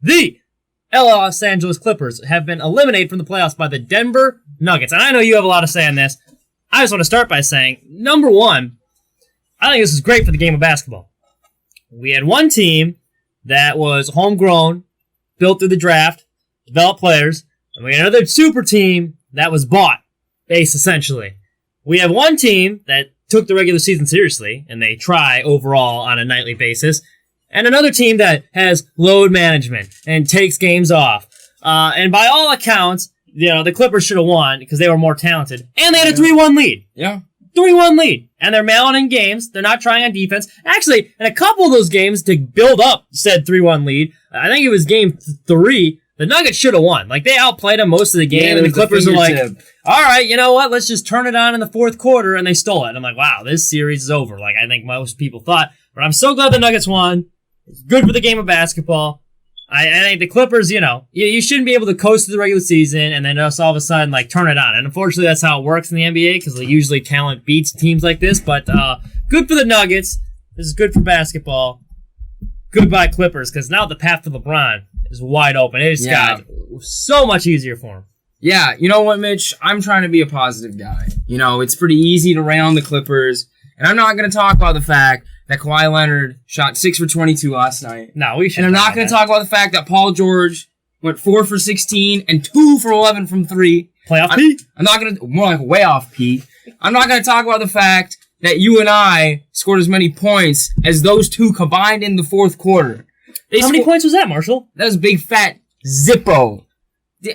The Los Angeles Clippers have been eliminated from the playoffs by the Denver Nuggets. And I know you have a lot to say on this. I just want to start by saying, number one, I think this is great for the game of basketball. We had one team that was homegrown, built through the draft, developed players, and we had another super team that was bought, based essentially. We have one team that took the regular season seriously, and they try overall on a nightly basis, and another team that has load management and takes games off. And by all accounts, the Clippers should have won because they were more talented, and they had a 3-1 lead. Yeah. 3-1 lead. And they're mailing in games. They're not trying on defense. Actually, in a couple of those games to build up said 3-1 lead, I think it was game 3, the Nuggets should have won. Like, they outplayed them most of the game, and the Clippers were like, all right, you know what? Let's just turn it on in the fourth quarter, and they stole it. And I'm like, wow, this series is over, like I think most people thought. But I'm so glad the Nuggets won. It's good for the game of basketball. I think the Clippers, you shouldn't be able to coast through the regular season and then just all of a sudden, turn it on. And unfortunately, that's how it works in the NBA because usually talent beats teams like this. But good for the Nuggets. This is good for basketball. Goodbye, Clippers, because now the path to LeBron is wide open. It just got so much easier for him. Yeah, you know what, Mitch? I'm trying to be a positive guy. It's pretty easy to rail on the Clippers. And I'm not going to talk about the fact that Kawhi Leonard shot 6 for 22 last night. No, we should. And I'm not going to talk about the fact that Paul George went 4 for 16 and 2 for 11 from 3. Playoff Pete? I'm not going to, more like way off Pete. I'm not going to talk about the fact that you and I scored as many points as those two combined in the fourth quarter. How many points was that, Marshall? That was a big fat Zippo.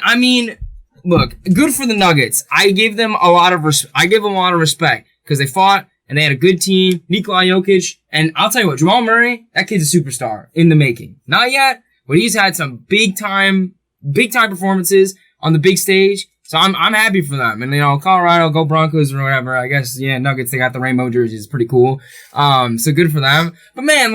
I mean, look, good for the Nuggets. I give them a lot of respect because they fought. And they had a good team, Nikola Jokic, and I'll tell you what, Jamal Murray, that kid's a superstar in the making. Not yet, but he's had some big time performances on the big stage. So I'm happy for them. And Colorado, go Broncos or whatever. I guess Nuggets, they got the rainbow jerseys, pretty cool. So good for them. But man,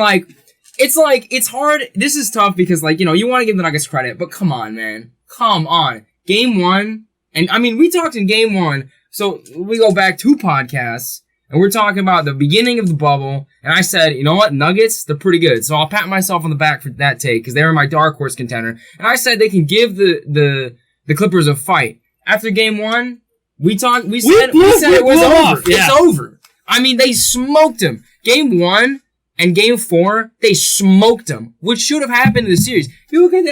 it's hard. This is tough because you want to give the Nuggets credit, but come on, man. Come on. Game 1, and I mean we talked in game 1, so we go back 2 podcasts. And we're talking about the beginning of the bubble, and I said, you know what, Nuggets, they're pretty good. So I'll pat myself on the back for that take, because they were my dark horse contender. And I said they can give the Clippers a fight. After game 1, we said it was over. Yeah. It's over. I mean, they smoked them. Game 1 and game 4, they smoked them, which should have happened in the series. If you look at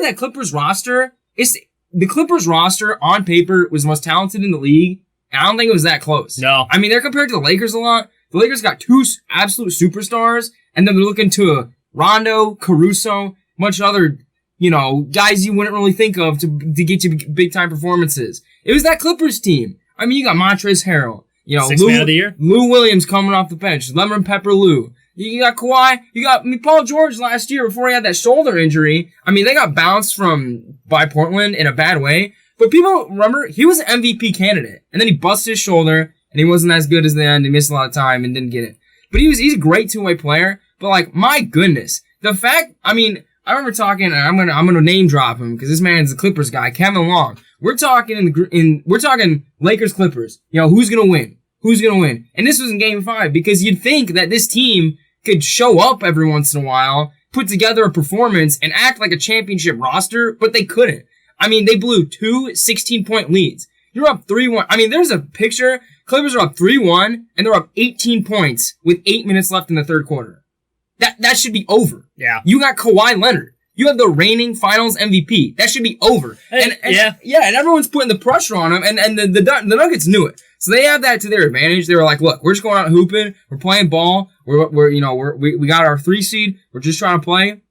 that Clippers roster, the Clippers roster on paper was the most talented in the league. I don't think it was that close. No. I mean, they're compared to the Lakers a lot. The Lakers got 2 absolute superstars, and then they're looking to Rondo, Caruso, a bunch of other, guys you wouldn't really think of to get you big-time performances. It was that Clippers team. I mean, you got Montrezl Harrell. Sixth man of the year. Lou Williams coming off the bench. Lemon Pepper Lou. You got Kawhi. You got Paul George last year before he had that shoulder injury. I mean, they got bounced by Portland in a bad way. But people remember, he was an MVP candidate. And then he busted his shoulder, and he wasn't as good as the end. He missed a lot of time and didn't get it. But he's a great two-way player. But my goodness. The fact, I remember talking, and I'm gonna name drop him, because this man's a Clippers guy, Kevin Long. We're talking we're talking Lakers Clippers. Who's gonna win? Who's gonna win? And this was in game 5, because you'd think that this team could show up every once in a while, put together a performance, and act like a championship roster, but they couldn't. I mean, they blew 2 16-point leads. You're up 3-1. I mean, there's a picture. Clippers are up 3-1, and they're up 18 points with 8 minutes left in the third quarter. That should be over. Yeah. You got Kawhi Leonard. You have the reigning finals MVP. That should be over. And everyone's putting the pressure on them, and the Nuggets knew it. So they have that to their advantage. They were like, look, we're just going out hooping. We're playing ball. We got our 3 seed. We're just trying to play.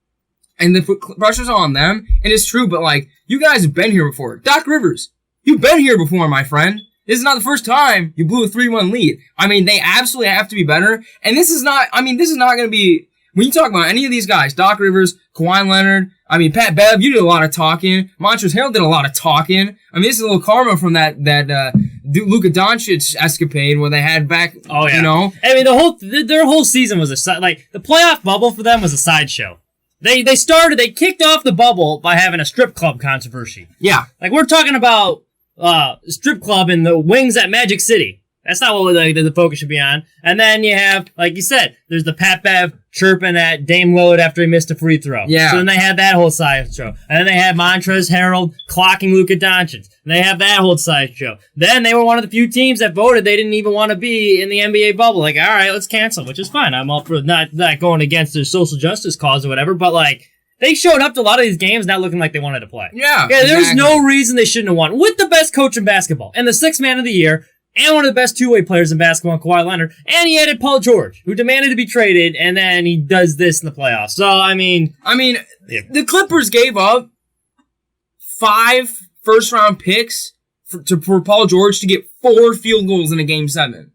And the pressure's on them, and it's true, but you guys have been here before. Doc Rivers, you've been here before, my friend. This is not the first time you blew a 3-1 lead. I mean, they absolutely have to be better, and this is not going to be, when you talk about any of these guys, Doc Rivers, Kawhi Leonard, Pat Bev, you did a lot of talking. Montrezl Harrell did a lot of talking. This is a little karma from that Luka Doncic escapade where they had back, oh, yeah. Their whole season was the playoff bubble for them was a sideshow. They kicked off the bubble by having a strip club controversy. Yeah. We're talking about strip club in the wings at Magic City. That's not what the focus should be on. And then you have, like you said, there's the Pat Bev chirping at Dame Lillard after he missed a free throw. Yeah. So then they had that whole sideshow. And then they had Montrezl Harrell clocking Luka Doncic. And they have that whole sideshow. Then they were one of the few teams that voted they didn't even want to be in the NBA bubble. Like, all right, let's cancel, which is fine. I'm all for not going against their social justice cause or whatever, but like, they showed up to a lot of these games not looking like they wanted to play. Yeah. There's no reason they shouldn't have won. With the best coach in basketball and the sixth man of the year and one of the best two-way players in basketball, Kawhi Leonard, and he added Paul George, who demanded to be traded, and then he does this in the playoffs. So, I mean, yeah. The Clippers gave up 5 first-round picks for Paul George to get 4 field goals in a Game 7.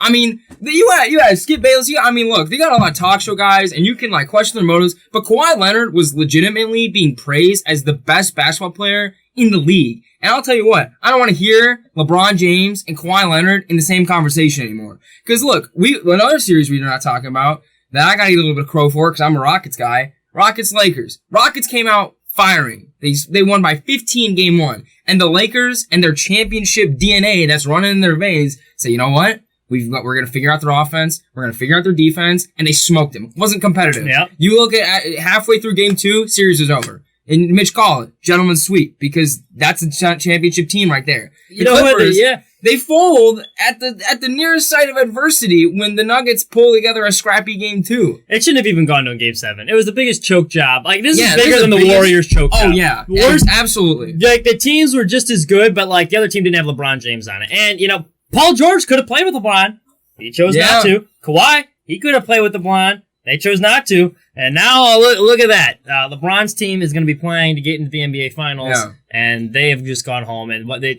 I mean, you had Skip Bayless. Look, they got a lot of talk show guys, and you can like question their motives. But Kawhi Leonard was legitimately being praised as the best basketball player in the league. And I'll tell you what, I don't want to hear LeBron James and Kawhi Leonard in the same conversation anymore. Because look, another series we're not talking about that I got to get a little bit of crow for because I'm a Rockets guy. Rockets-Lakers. Rockets came out firing. They won by 15 game 1. And the Lakers and their championship DNA that's running in their veins say, you know what? We're going to figure out their offense. We're going to figure out their defense. And they smoked them. It wasn't competitive. Yep. You look at halfway through game 2, series was over. And Mitch called it gentleman's sweep because that's a championship team right there. The Clippers, they fold at the nearest site of adversity when the Nuggets pull together a scrappy game 2. It shouldn't have even gone to a Game 7. It was the biggest choke job. Like, this is bigger than the Warriors choke job. Oh, yeah. The Warriors, absolutely. Like, the teams were just as good, but, like, the other team didn't have LeBron James on it. And, Paul George could have played with LeBron. He chose not to. Kawhi, he could have played with LeBron. They chose not to. And now, look at that. LeBron's team is going to be playing to get into the NBA Finals. Yeah. And they have just gone home. And what the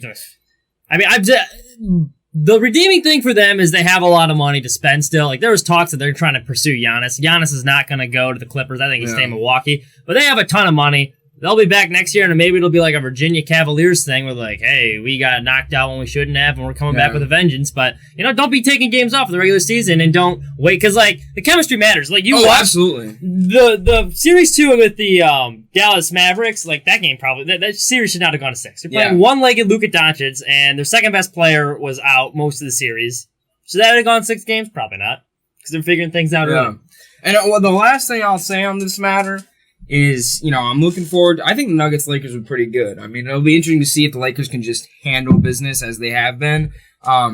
redeeming thing for them is they have a lot of money to spend still. Like, there was talks that they're trying to pursue Giannis. Giannis is not going to go to the Clippers. I think he's staying in Milwaukee. But they have a ton of money. They'll be back next year, and maybe it'll be like a Virginia Cavaliers thing where like, hey, we got knocked out when we shouldn't have, and we're coming back with a vengeance. But, don't be taking games off of the regular season, and don't wait, because, like, the chemistry matters. Like, absolutely. The Series 2 with the Dallas Mavericks, like, that game probably, that series should not have gone to 6. They're playing one-legged Luka Doncic, and their second-best player was out most of the series. Should that have gone 6 games? Probably not, because they're figuring things out early. And the last thing I'll say on this matter is, I'm looking forward. I think the Nuggets-Lakers were pretty good. I mean, it'll be interesting to see if the Lakers can just handle business as they have been. But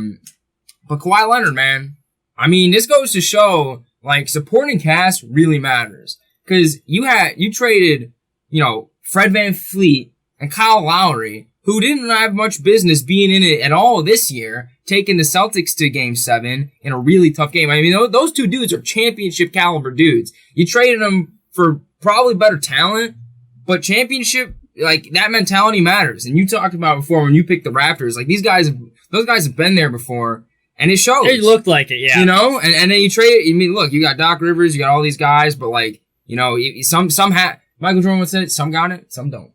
Kawhi Leonard, man, this goes to show, like, supporting cast really matters. Because you traded, Fred VanVleet and Kyle Lowry, who didn't have much business being in it at all this year, taking the Celtics to Game 7 in a really tough game. Those two dudes are championship caliber dudes. You traded them for probably better talent, but championship, like, that mentality matters. And you talked about before when you picked the Raptors, like, those guys have been there before, and it shows. It looked like it, yeah. And then you trade, look, you got Doc Rivers, you got all these guys, but, like, some Michael Jordan would say, some got it, some don't.